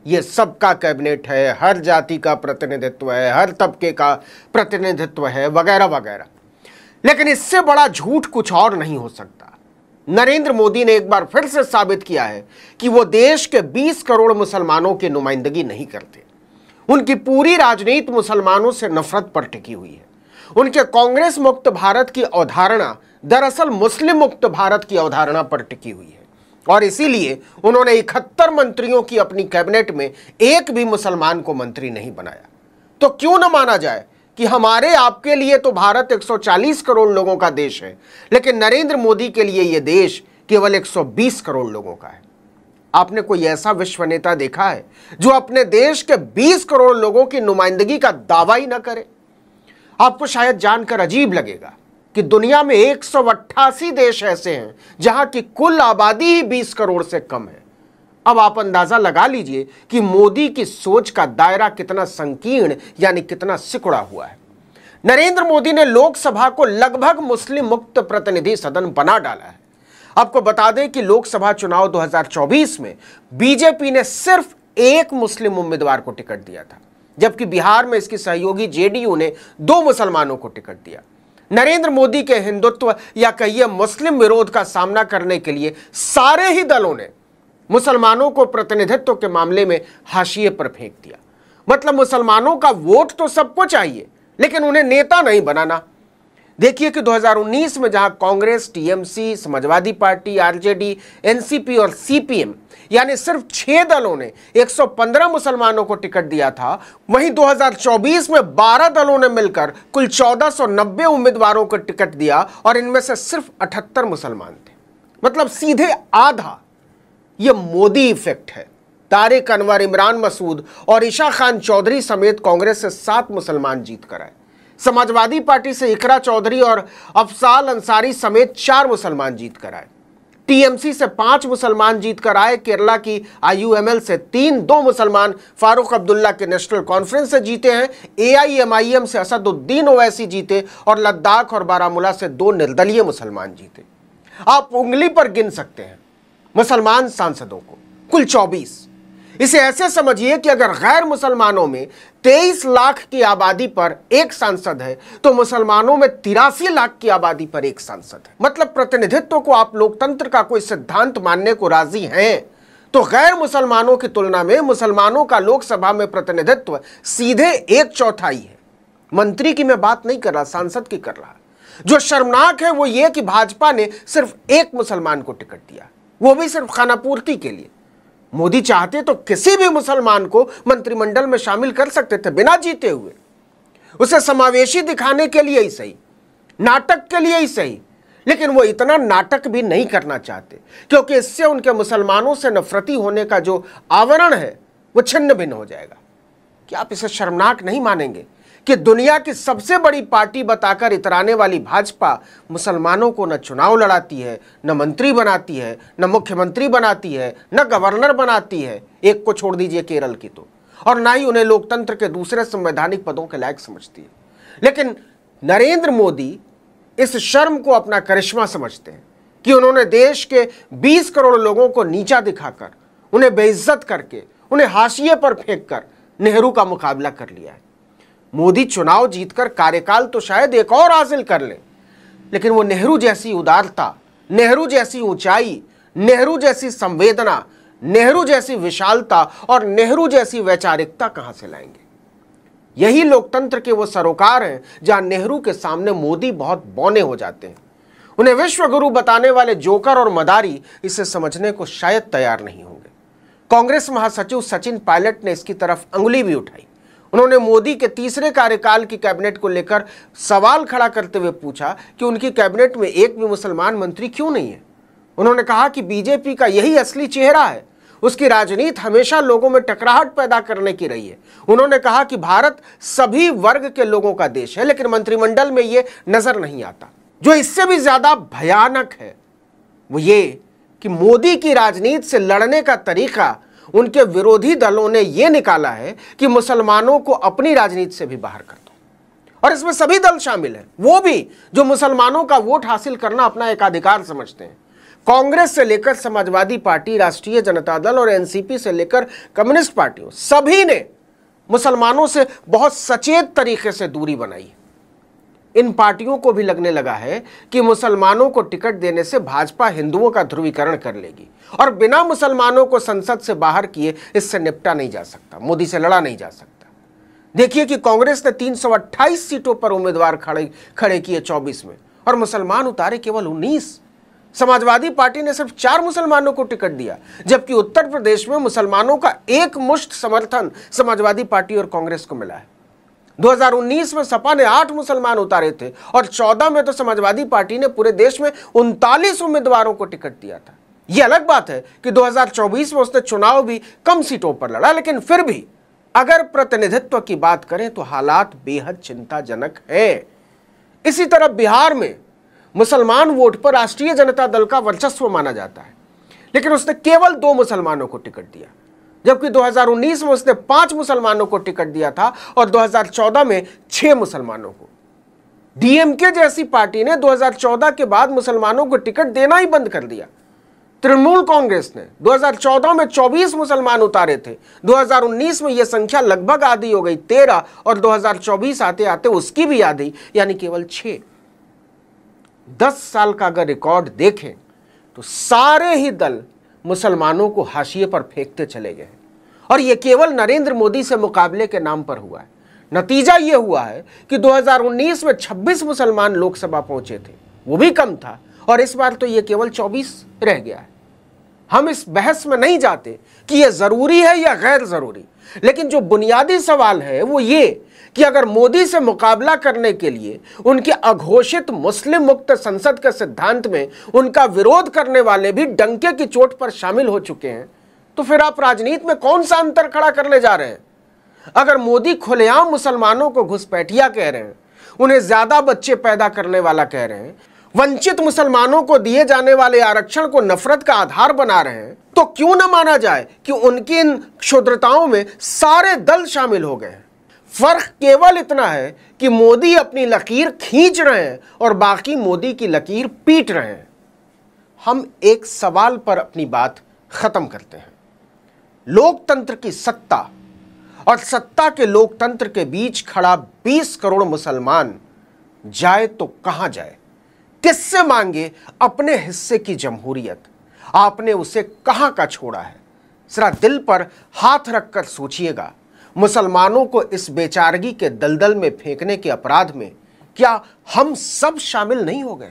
ये सबका कैबिनेट है, हर जाति का प्रतिनिधित्व है, हर तबके का प्रतिनिधित्व है, वगैरह वगैरह। लेकिन इससे बड़ा झूठ कुछ और नहीं हो सकता। नरेंद्र मोदी ने एक बार फिर से साबित किया है कि वो देश के 20 करोड़ मुसलमानों की नुमाइंदगी नहीं करते। उनकी पूरी राजनीति मुसलमानों से नफरत पर टिकी हुई है। उनके कांग्रेस मुक्त भारत की अवधारणा दरअसल मुस्लिम मुक्त भारत की अवधारणा पर टिकी हुई है, और इसीलिए उन्होंने 71 मंत्रियों की अपनी कैबिनेट में एक भी मुसलमान को मंत्री नहीं बनाया। तो क्यों न माना जाए कि हमारे आपके लिए तो भारत 140 करोड़ लोगों का देश है, लेकिन नरेंद्र मोदी के लिए यह देश केवल 120 करोड़ लोगों का है। आपने कोई ऐसा विश्व नेता देखा है जो अपने देश के 20 करोड़ लोगों की नुमाइंदगी का दावा ही ना करे? आपको शायद जानकर अजीब लगेगा कि दुनिया में 188 देश ऐसे हैं जहां की कुल आबादी ही 20 करोड़ से कम है। अब आप अंदाजा लगा लीजिए कि मोदी की सोच का दायरा कितना संकीर्ण यानी कितना सिकुड़ा हुआ है। नरेंद्र मोदी ने लोकसभा को लगभग मुस्लिम मुक्त प्रतिनिधि सदन बना डाला है। आपको बता दें कि लोकसभा चुनाव 2024 में बीजेपी ने सिर्फ एक मुस्लिम उम्मीदवार को टिकट दिया था, जबकि बिहार में इसकी सहयोगी जेडीयू ने 2 मुसलमानों को टिकट दिया। नरेंद्र मोदी के हिंदुत्व या कहिए मुस्लिम विरोध का सामना करने के लिए सारे ही दलों ने मुसलमानों को प्रतिनिधित्व के मामले में हाशिए पर फेंक दिया। मतलब मुसलमानों का वोट तो सबको चाहिए, लेकिन उन्हें नेता नहीं बनाना। देखिए कि 2019 में जहां Congress, TMC, Samajwadi party, RJD, NCP और सीपीएम यानी सिर्फ 6 दलों ने 115 मुसलमानों को टिकट दिया था, वहीं 2024 में 12 दलों ने मिलकर कुल 1490 उम्मीदवारों को टिकट दिया और इनमें से सिर्फ 78 मुसलमान थे। मतलब सीधे आधा। यह मोदी इफेक्ट है। तारिक अनवर, इमरान मसूद और ईशा खान चौधरी समेत कांग्रेस से 7 मुसलमान जीत कर आए। समाजवादी पार्टी से इकरा चौधरी और अफसाल अंसारी समेत 4 मुसलमान जीत कर आए। टीएमसी से 5 मुसलमान जीत कर आए। केरला की आईयूएमएल से 3, 2 मुसलमान फारूक अब्दुल्ला के नेशनल कॉन्फ्रेंस से जीते हैं। एआईएमआईएम से असदुद्दीन ओवैसी जीते और लद्दाख और बारामूला से 2 निर्दलीय मुसलमान जीते। आप उंगली पर गिन सकते हैं मुसलमान सांसदों को, कुल 24। इसे ऐसे समझिए कि अगर गैर मुसलमानों में 23 लाख की आबादी पर एक सांसद है, तो मुसलमानों में 83 लाख की आबादी पर एक सांसद है। मतलब प्रतिनिधित्व को आप लोकतंत्र का कोई सिद्धांत मानने को राजी हैं, तो गैर मुसलमानों की तुलना में मुसलमानों का लोकसभा में प्रतिनिधित्व सीधे 1/4 है। मंत्री की मैं बात नहीं कर रहा, सांसद की कर रहा। जो शर्मनाक है वो ये कि भाजपा ने सिर्फ एक मुसलमान को टिकट दिया, वो भी सिर्फ खानापूर्ति के लिए। मोदी चाहते तो किसी भी मुसलमान को मंत्रिमंडल में शामिल कर सकते थे बिना जीते हुए। उसे समावेशी दिखाने के लिए ही सही, नाटक के लिए ही सही, लेकिन वो इतना नाटक भी नहीं करना चाहते, क्योंकि इससे उनके मुसलमानों से नफरती होने का जो आवरण है वो छिन्न भिन्न हो जाएगा। क्या आप इसे शर्मनाक नहीं मानेंगे कि दुनिया की सबसे बड़ी पार्टी बताकर इतराने वाली भाजपा मुसलमानों को न चुनाव लड़ाती है, न मंत्री बनाती है, न मुख्यमंत्री बनाती है, न गवर्नर बनाती है, एक को छोड़ दीजिए केरल की तो, और ना ही उन्हें लोकतंत्र के दूसरे संवैधानिक पदों के लायक समझती है। लेकिन नरेंद्र मोदी इस शर्म को अपना करिश्मा समझते हैं कि उन्होंने देश के 20 करोड़ लोगों को नीचा दिखाकर, उन्हें बेइज्जत करके, उन्हें हाशिए पर फेंक कर नेहरू का मुकाबला कर लिया है। मोदी चुनाव जीतकर कार्यकाल तो शायद एक और हासिल कर ले, लेकिन वो नेहरू जैसी उदारता, नेहरू जैसी ऊंचाई, नेहरू जैसी संवेदना, नेहरू जैसी विशालता और नेहरू जैसी वैचारिकता कहां से लाएंगे? यही लोकतंत्र के वो सरोकार हैं जहां नेहरू के सामने मोदी बहुत बौने हो जाते हैं। उन्हें विश्व गुरु बताने वाले जोकर और मदारी इसे समझने को शायद तैयार नहीं होंगे। कांग्रेस महासचिव सचिन पायलट ने इसकी तरफ अंगुली भी उठाई। उन्होंने मोदी के तीसरे कार्यकाल की कैबिनेट को लेकर सवाल खड़ा करते हुए पूछा कि उनकी कैबिनेट में एक भी मुसलमान मंत्री क्यों नहीं है। उन्होंने कहा कि बीजेपी का यही असली चेहरा है, उसकी राजनीति हमेशा लोगों में टकराहट पैदा करने की रही है। उन्होंने कहा कि भारत सभी वर्ग के लोगों का देश है, लेकिन मंत्रिमंडल में यह नजर नहीं आता। जो इससे भी ज्यादा भयानक है वो ये कि मोदी की राजनीति से लड़ने का तरीका उनके विरोधी दलों ने यह निकाला है कि मुसलमानों को अपनी राजनीति से भी बाहर कर दो, और इसमें सभी दल शामिल हैं, वो भी जो मुसलमानों का वोट हासिल करना अपना एक अधिकार समझते हैं। कांग्रेस से लेकर समाजवादी पार्टी, राष्ट्रीय जनता दल और एनसीपी से लेकर कम्युनिस्ट पार्टियों, सभी ने मुसलमानों से बहुत सचेत तरीके से दूरी बनाई। इन पार्टियों को भी लगने लगा है कि मुसलमानों को टिकट देने से भाजपा हिंदुओं का ध्रुवीकरण कर लेगी और बिना मुसलमानों को संसद से बाहर किए इससे निपटा नहीं जा सकता, मोदी से लड़ा नहीं जा सकता। देखिए कि कांग्रेस ने 328 सीटों पर उम्मीदवार खड़े किए 24 में और मुसलमान उतारे केवल 19। समाजवादी पार्टी ने सिर्फ 4 मुसलमानों को टिकट दिया, जबकि उत्तर प्रदेश में मुसलमानों का एक मुश्त समर्थन समाजवादी पार्टी और कांग्रेस को मिला है। 2019 में सपा ने 8 मुसलमान उतारे थे और 14 में तो समाजवादी पार्टी ने पूरे देश में 39 उम्मीदवारों को टिकट दिया था। यह अलग बात है कि 2024 में उसने चुनाव भी कम सीटों पर लड़ा, लेकिन फिर भी अगर प्रतिनिधित्व की बात करें तो हालात बेहद चिंताजनक हैं। इसी तरह बिहार में मुसलमान वोट पर राष्ट्रीय जनता दल का वर्चस्व माना जाता है, लेकिन उसने केवल 2 मुसलमानों को टिकट दिया, जबकि 2019 में उसने 5 मुसलमानों को टिकट दिया था और 2014 में 6 मुसलमानों को। डीएमके जैसी पार्टी ने 2014 के बाद मुसलमानों को टिकट देना ही बंद कर दिया। तृणमूल कांग्रेस ने 2014 में 24 मुसलमान उतारे थे, 2019 में यह संख्या लगभग आधी हो गई 13 और 2024 आते आते उसकी भी आधी यानी केवल 6। 10 साल का अगर रिकॉर्ड देखें तो सारे ही दल मुसलमानों को हाशिए पर फेंकते चले गए और यह केवल नरेंद्र मोदी से मुकाबले के नाम पर हुआ है। नतीजा यह हुआ है कि 2019 में 26 मुसलमान लोकसभा पहुंचे थे, वो भी कम था, और इस बार तो यह केवल 24 रह गया है। हम इस बहस में नहीं जाते कि यह जरूरी है या गैर जरूरी, लेकिन जो बुनियादी सवाल है वो ये कि अगर मोदी से मुकाबला करने के लिए उनके अघोषित मुस्लिम मुक्त संसद के सिद्धांत में उनका विरोध करने वाले भी डंके की चोट पर शामिल हो चुके हैं, तो फिर आप राजनीति में कौन सा अंतर खड़ा करने जा रहे हैं? अगर मोदी खुलेआम मुसलमानों को घुसपैठिया कह रहे हैं, उन्हें ज्यादा बच्चे पैदा करने वाला कह रहे हैं, वंचित मुसलमानों को दिए जाने वाले आरक्षण को नफरत का आधार बना रहे हैं, तो क्यों न माना जाए कि उनकी इन क्षुद्रताओं में सारे दल शामिल हो गए हैं। फर्क केवल इतना है कि मोदी अपनी लकीर खींच रहे हैं और बाकी मोदी की लकीर पीट रहे हैं। हम एक सवाल पर अपनी बात खत्म करते हैं। लोकतंत्र की सत्ता और सत्ता के लोकतंत्र के बीच खड़ा 20 करोड़ मुसलमान जाए तो कहां जाए? किससे मांगे अपने हिस्से की जमहूरियत? आपने उसे कहां का छोड़ा है? जरा दिल पर हाथ रखकर सोचिएगा। मुसलमानों को इस बेचारगी के दलदल में फेंकने के अपराध में क्या हम सब शामिल नहीं हो गए?